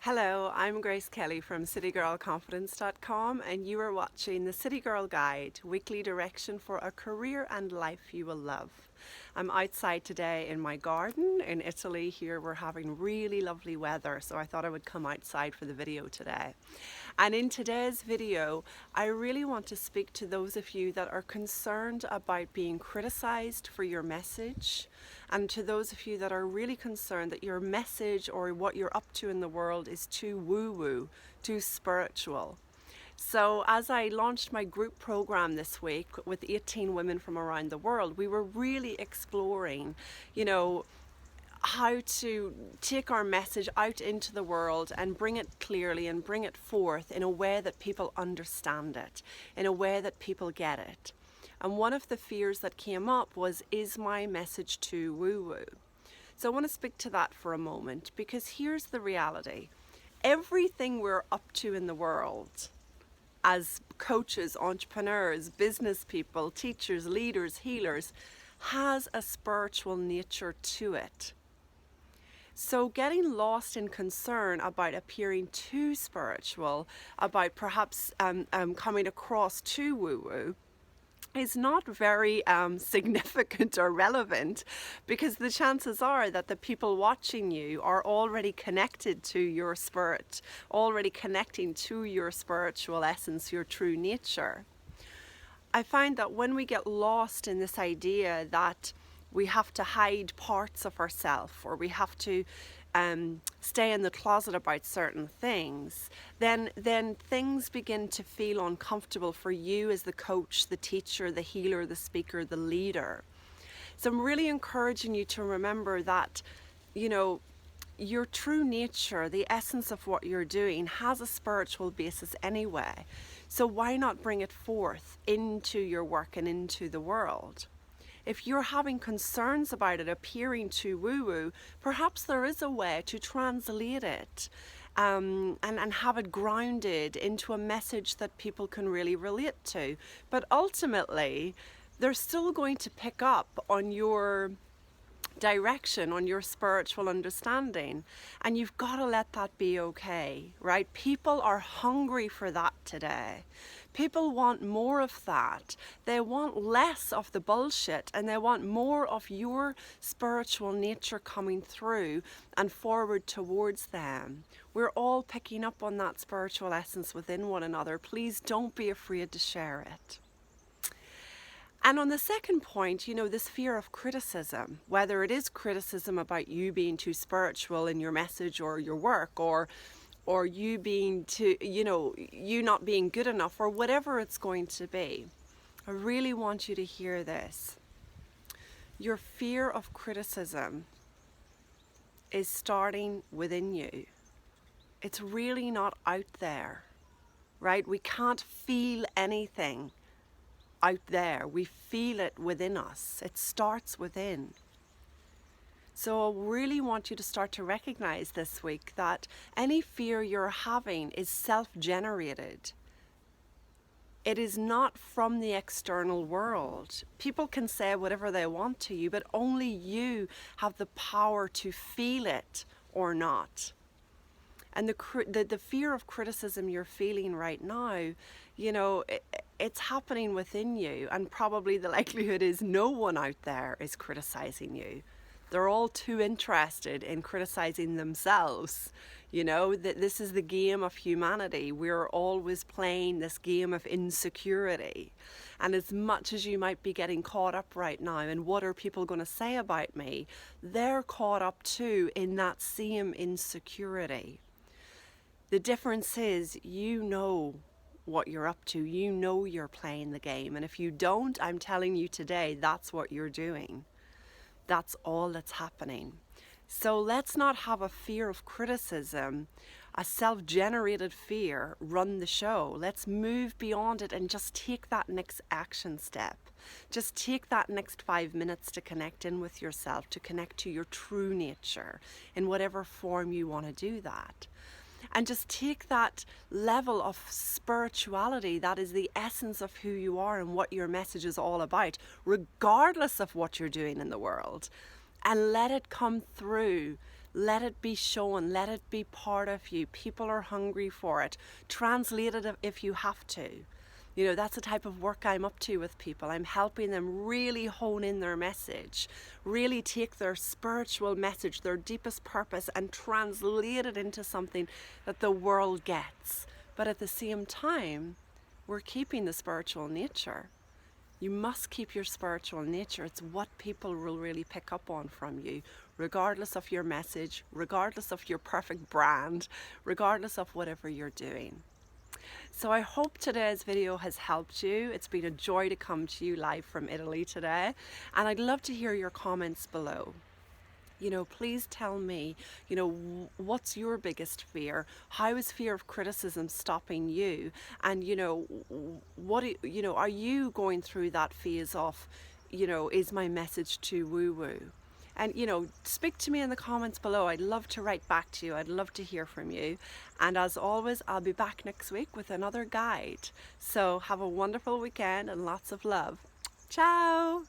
Hello, I'm Grace Kelly from citygirlconfidence.com and you are watching the City Girl Guide, weekly direction for a career and life you will love. I'm outside today in my garden in Italy. Here we're having really lovely weather, so I thought I would come outside for the video today. And in today's video, I really want to speak to those of you that are concerned about being criticized for your message, and to those of you that are really concerned that your message or what you're up to in the world is too woo-woo, too spiritual. So as I launched my group program this week with 18 women from around the world, we were really exploring, how to take our message out into the world and bring it clearly and bring it forth in a way that people understand it, in a way that people get it. And one of the fears that came up was, is my message too woo-woo? So I want to speak to that for a moment, because here's the reality. Everything we're up to in the world, as coaches, entrepreneurs, business people, teachers, leaders, healers, has a spiritual nature to it. So getting lost in concern about appearing too spiritual, about perhaps coming across too woo-woo, is not very significant or relevant, because the chances are that the people watching you are already connected to your spirit, already connecting to your spiritual essence, your true nature. I find that when we get lost in this idea that we have to hide parts of ourselves, or we have to stay in the closet about certain things, then things begin to feel uncomfortable for you as the coach, the teacher, the healer, the speaker, the leader. So I'm really encouraging you to remember that, your true nature, the essence of what you're doing, has a spiritual basis anyway. So why not bring it forth into your work and into the world? If you're having concerns about it appearing too woo-woo, perhaps there is a way to translate it and have it grounded into a message that people can really relate to. But ultimately, they're still going to pick up on your direction, on your spiritual understanding, and you've got to let that be okay, right? People are hungry for that today. People want more of that. They want less of the bullshit, and they want more of your spiritual nature coming through and forward towards them. We're all picking up on that spiritual essence within one another. Please don't be afraid to share it. And on the second point, this fear of criticism, whether it is criticism about you being too spiritual in your message or your work, or you being too, you not being good enough, or whatever it's going to be. I really want you to hear this. Your fear of criticism is starting within you. It's really not out there, right? We can't feel anything out there. We feel it within us. It starts within. So I really want you to start to recognize this week that any fear you're having is self-generated. It is not from the external world. People can say whatever they want to you, but only you have the power to feel it or not. And the fear of criticism you're feeling right now, it's happening within you, and probably the likelihood is no one out there is criticizing you. They're all too interested in criticizing themselves. That this is the game of humanity. We're always playing this game of insecurity. And as much as you might be getting caught up right now in what are people going to say about me, they're caught up too in that same insecurity. The difference is, what you're up to. You're playing the game. And if you don't, I'm telling you today, that's what you're doing. That's all that's happening. So let's not have a fear of criticism, a self-generated fear, run the show. Let's move beyond it and just take that next action step. Just take that next 5 minutes to connect in with yourself, to connect to your true nature in whatever form you want to do that. And just take that level of spirituality that is the essence of who you are and what your message is all about, regardless of what you're doing in the world, and let it come through Let it be shown, let it be part of you. People are hungry for it. Translate it if you have to. You know, that's the type of work I'm up to with people. I'm helping them really hone in their message, really take their spiritual message, their deepest purpose, and translate it into something that the world gets. But at the same time, we're keeping the spiritual nature. You must keep your spiritual nature. It's what people will really pick up on from you, regardless of your message, regardless of your perfect brand, regardless of whatever you're doing. So I hope today's video has helped you. It's been a joy to come to you live from Italy today, and I'd love to hear your comments below. You know, please tell me, you know, what's your biggest fear? How is fear of criticism stopping you? And, you know, are you going through that phase of, you know, is my message too woo-woo? And, you know, speak to me in the comments below. I'd love to write back to you. I'd love to hear from you. And as always, I'll be back next week with another guide. So have a wonderful weekend and lots of love. Ciao!